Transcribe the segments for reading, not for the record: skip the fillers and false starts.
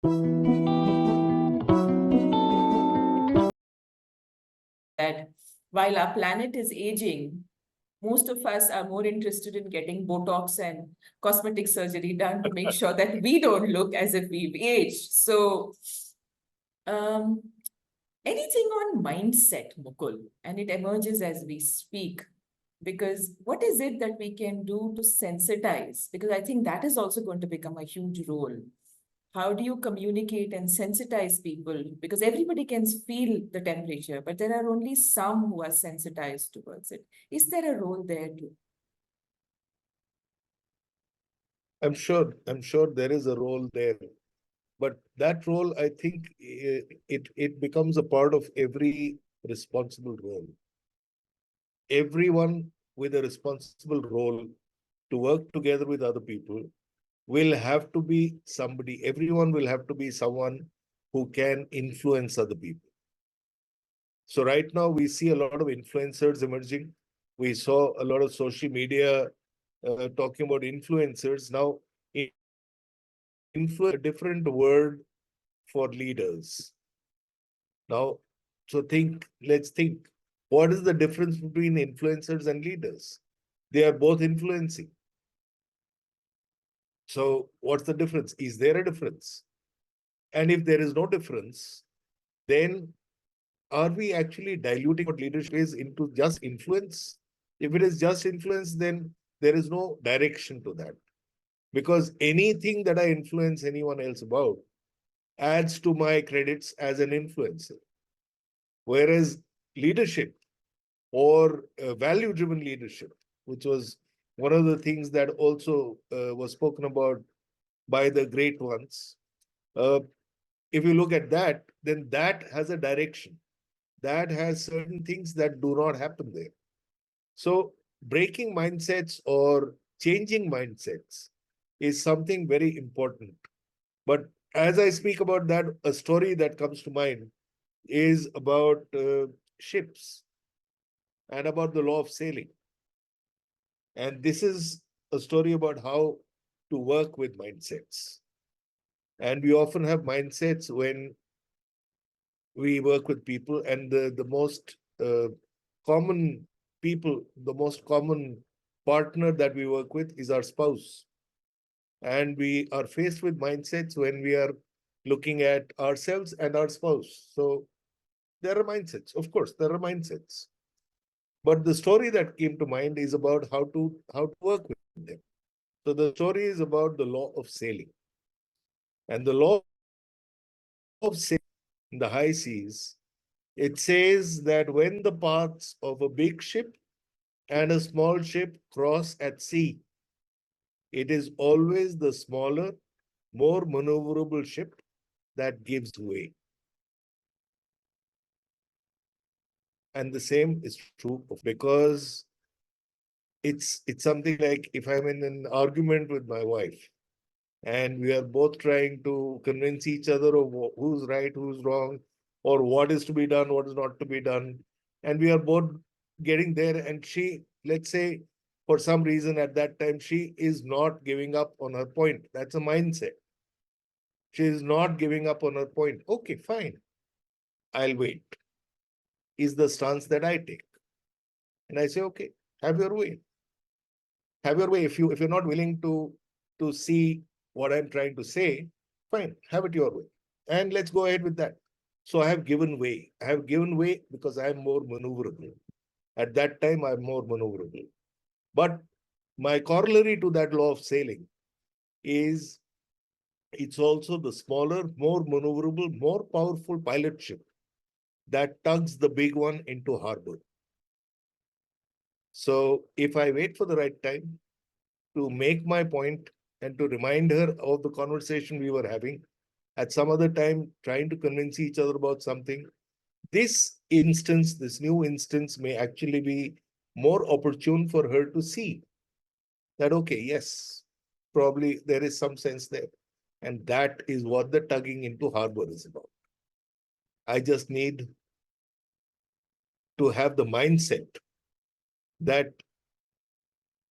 That while our planet is aging, most of us are more interested in getting Botox and cosmetic surgery done to make sure that we don't look as if we've aged. So, um, anything on mindset, Mukul, and it emerges as we speak. Because what is it that we can do to sensitize? Because I think that is also going to become a huge role. How do you communicate and sensitize people? Because everybody can feel the temperature, but there are only some who are sensitized towards it. Is there a role there too? I'm sure there is a role there, but that role, I think, it becomes a part of every responsible role. Everyone with a responsible role to work together with other people will have to be somebody. Everyone will have to be someone who can influence other people. So right now we see a lot of influencers emerging. We saw a lot of social media talking about influencers. Now, influence a different word for leaders. Now, let's think, what is the difference between influencers and leaders? They are both influencing. So what's the difference? Is there a difference? And if there is no difference, then are we actually diluting what leadership is into just influence? If it is just influence, then there is no direction to that. Because anything that I influence anyone else about adds to my credits as an influencer. Whereas leadership or value-driven leadership, which was one of the things that also was spoken about by the great ones, if you look at that, then that has a direction. That has certain things that do not happen there. So breaking mindsets or changing mindsets is something very important. But as I speak about that, a story that comes to mind is about ships and about the law of sailing. And this is a story about how to work with mindsets. And we often have mindsets when we work with people, and the most common people, the most common partner that we work with is our spouse. And we are faced with mindsets when we are looking at ourselves and our spouse. So there are mindsets, of course, there are mindsets. But the story that came to mind is about how to work with them. So the story is about the law of sailing. And the law of sailing in the high seas, it says that when the paths of a big ship and a small ship cross at sea, it is always the smaller, more maneuverable ship that gives way. And the same is true because it's something like if I'm in an argument with my wife and we are both trying to convince each other of who's right, who's wrong, or what is to be done, what is not to be done. And we are both getting there. And she, let's say, for some reason at that time, she is not giving up on her point. That's a mindset. She is not giving up on her point. Okay, fine. I'll wait, is the stance that I take. And I say, okay, have your way. Have your way. If you're not willing to see what I'm trying to say, fine, have it your way. And let's go ahead with that. So I have given way. I have given way because I am more maneuverable. At that time, I'm more maneuverable. But my corollary to that law of sailing is it's also the smaller, more maneuverable, more powerful pilot ship that tugs the big one into harbor. So if I wait for the right time to make my point and to remind her of the conversation we were having, at some other time trying to convince each other about something, this instance, this new instance may actually be more opportune for her to see that, okay, yes, probably there is some sense there. And that is what the tugging into harbor is about. I just need to have the mindset that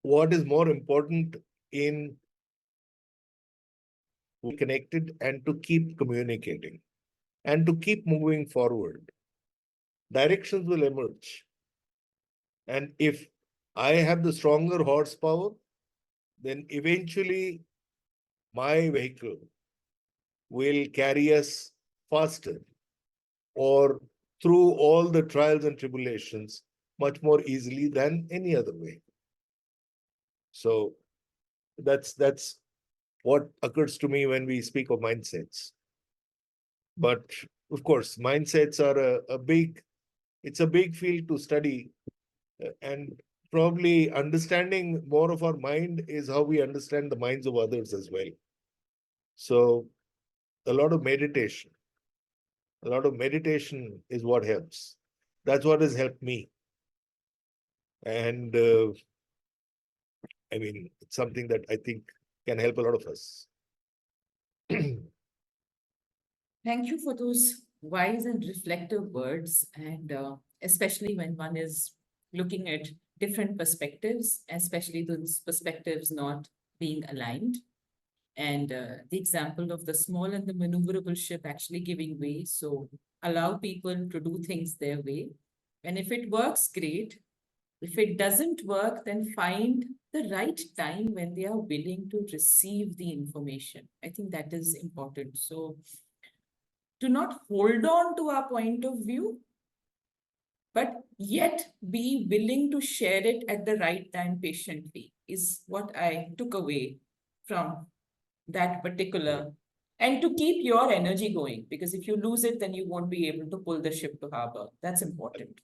what is more important in be connected and to keep communicating and to keep moving forward. Directions will emerge. And if I have the stronger horsepower, then eventually my vehicle will carry us faster or through all the trials and tribulations much more easily than any other way. So that's what occurs to me when we speak of mindsets. But of course, mindsets are it's a big field to study, and probably understanding more of our mind is how we understand the minds of others as well. So a lot of meditation, a lot of meditation is what helps. That's what has helped me. And I mean, it's something that I think can help a lot of us. Thank you for those wise and reflective words, and especially when one is looking at different perspectives, especially those perspectives not being aligned. And the example of the small and the maneuverable ship actually giving way. So allow people to do things their way. And if it works, great. If it doesn't work, then find the right time when they are willing to receive the information. I think that is important. So to not hold on to our point of view, but yet be willing to share it at the right time patiently is what I took away from that particular, and to keep your energy going, because if you lose it, then you won't be able to pull the ship to harbor. That's important.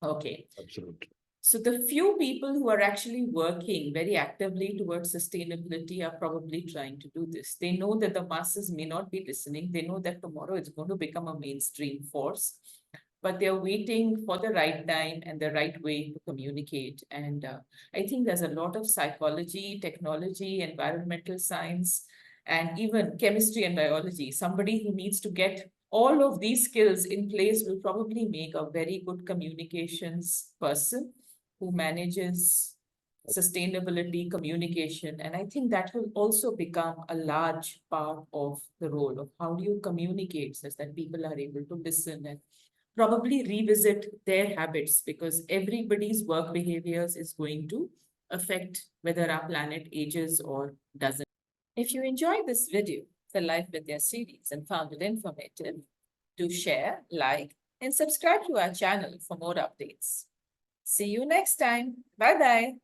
Okay. Absolutely. So the few people who are actually working very actively towards sustainability are probably trying to do this. They know that the masses may not be listening. They know that tomorrow it's going to become a mainstream force, but they're waiting for the right time and the right way to communicate. And I think there's a lot of psychology, technology, environmental science, and even chemistry and biology. Somebody who needs to get all of these skills in place will probably make a very good communications person who manages sustainability, communication. And I think that will also become a large part of the role of how do you communicate such that people are able to listen and probably revisit their habits, because everybody's work behaviors is going to affect whether our planet ages or doesn't. If you enjoyed this video, the Life Vidya series, and found it informative, do share, like, and subscribe to our channel for more updates. See you next time. Bye-bye.